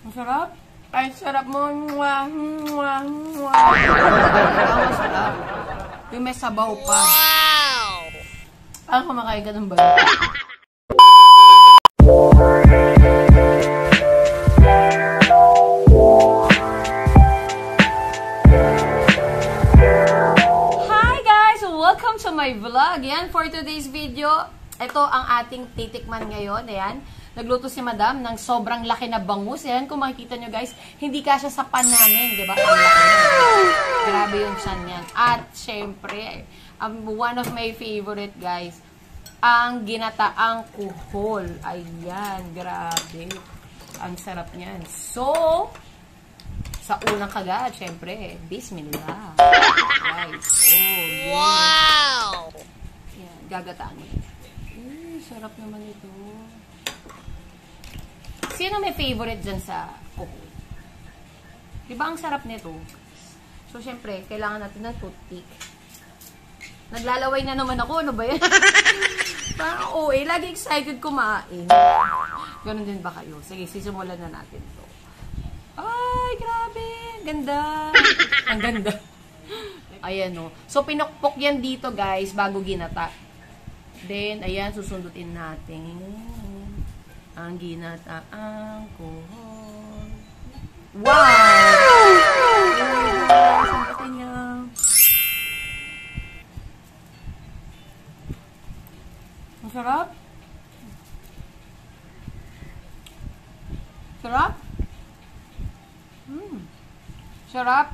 Ang sarap. Ay, sarap mo. Mwah, mwah, mwah. Ang sarap. Yung may sabaw pa. Wow! Ang kumakain ka ng balat. Hi guys! Welcome to my vlog. Yan, for today's video, ito ang ating titikman ngayon. Ayan. Nagluto si Madam ng sobrang laki na bangus. Ayan, kung makikita nyo guys, hindi kasya sa pan namin, di ba? Ang laki na. Grabe yung chan yan. At, syempre, one of my favorite guys, ang ginataang kuhol. Ayan, grabe. Ang sarap niyan. So, sa unang kagat, syempre, bismillah. Guys, oh, wow! Ayan, gagataan mo. Sarap naman ito. Sino may favorite dyan sa kuhol? Diba ang sarap nito? So, syempre, kailangan natin ng toothpick. Naglalaway na naman ako. Ano ba yan? Parang OA. Lagi excited kumain. Ganon din ba kayo? Sige, sisimulan na natin to. Ay, grabe. Ganda. Ang ganda. Ayan, no. So, pinukpok yan dito, guys, bago ginata. Then, ayan, susundutin natin ang ginataang kuhol. Wow! Sundutin niya. Ang sarap. Sarap. Sarap.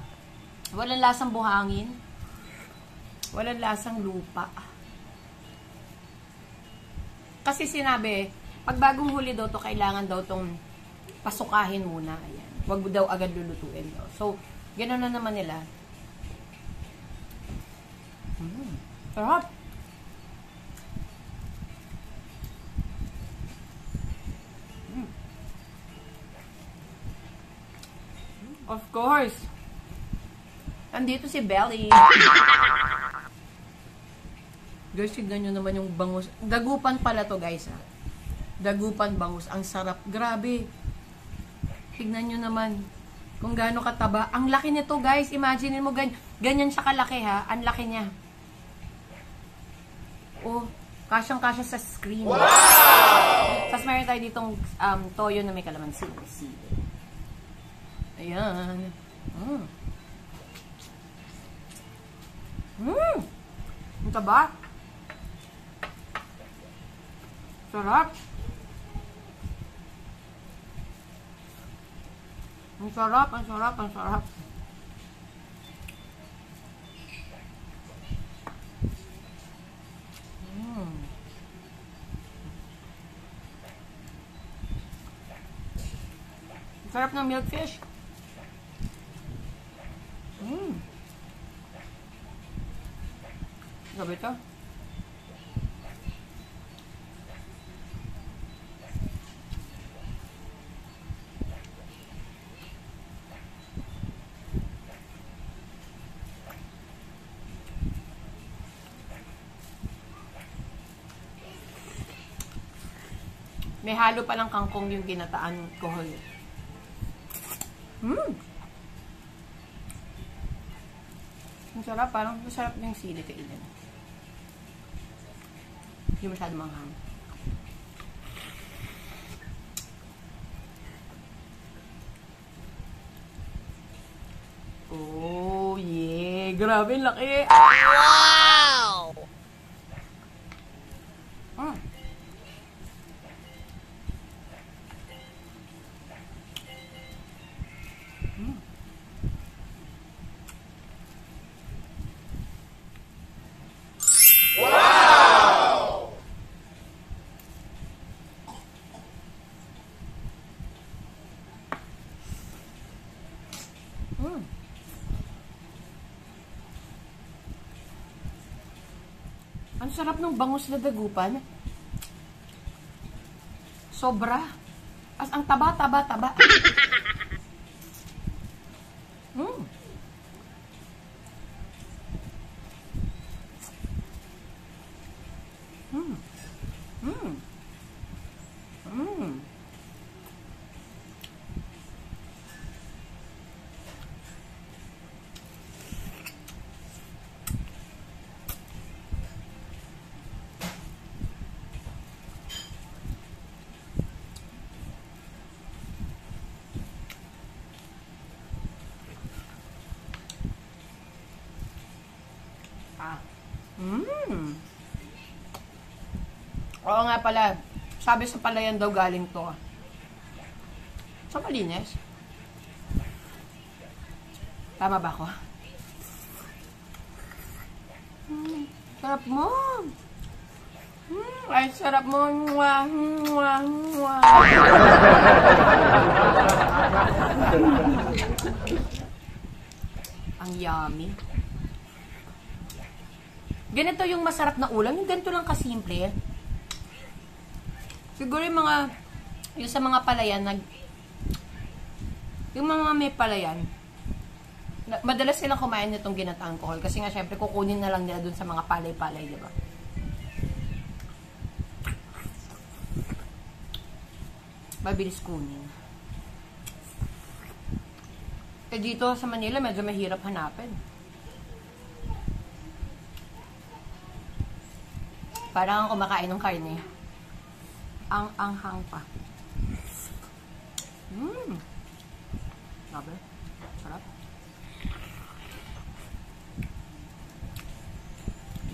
Walang lasang buhangin. Walang lasang lupa. Kasi sinabi, pag bagong huli daw to, kailangan daw tong pasukahin muna. Ayan. Huwag daw agad lulutuin. So, gano'n na naman nila. Sarap. Of course. Andito si Belly. Guys, tignan nyo naman yung bangus. Dagupan pala to guys ha. Dagupan bangus. Ang sarap. Grabe. Tignan nyo naman kung gaano kataba. Ang laki nito guys. Imagine mo ganyan siya kalaki ha. Ang laki niya. Oh, kasyang-kasya sa screen. Wow! Tapos mayroon tayo ditong toyo na may kalamansi. Ayan. Ang taba. Sarap. Ang sarap, ang sarap, ang sarap. Sarap ng milkfish. Sabi ito. May halo palang kangkong yung ginataan kuhol. Ang sarap, parang masarap yung sili kainin. Hindi masyado manghang. Oh, yeah. Grabe, laki. Wow! Ang sarap ng bangus na dagupan. Sobra. Ang taba. Oo nga pala. Sabi sa palayan daw galing to. Sa Malinis. Tama ba ako? Sarap mo. Ay, sarap mo. Mwah, mwah, mwah. Ang yummy. Ganito yung masarap na ulam. Yung ganito lang kasimple. Siguro yung mga, yung sa mga palayan, yung mga may palayan, madalas silang kumain nitong ginataang kohol. Kasi nga, syempre, kukunin na lang nila dun sa mga palay-palay, di ba? Mabilis kunin. Eh, dito sa Manila, medyo mahirap hanapin. Parang kumakain ng karne. Ang anghang pa. Sabi? Sarap.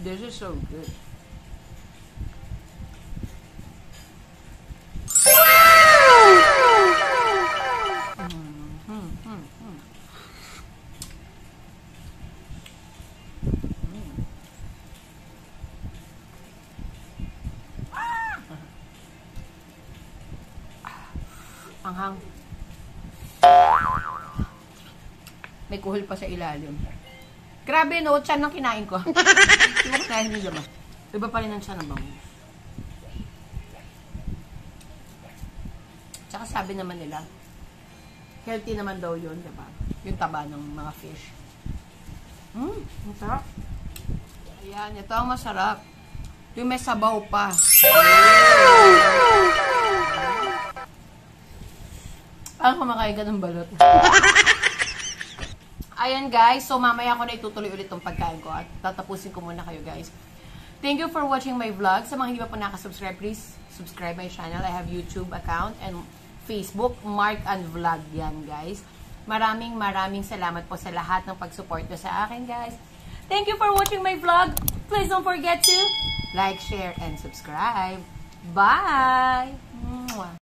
This is so good. Anghang. May kuhol pa sa ilalim. Grabe, no? Tiyan ang kinain ko. Di ba kinain nyo ba? Iba pa rin ang tiyan ng bangus. Tsaka sabi naman nila, healthy naman daw yun, di ba? Yung taba ng mga fish. Ang sarap. Ayan, ito ang masarap. Yung may sabaw pa. Ang kumakain ka ng balot. Ayan guys, so mamaya ko na itutuloy ulit tong pagkain ko at tatapusin ko muna kayo guys. Thank you for watching my vlog. Sa mga hindi pa po nakasubscribe, please subscribe my channel. I have YouTube account and Facebook, Mark and Vlog yan guys. Maraming salamat po sa lahat ng pag-support nyo sa akin guys. Thank you for watching my vlog. Please don't forget to like, share, and subscribe. Bye! Mwah.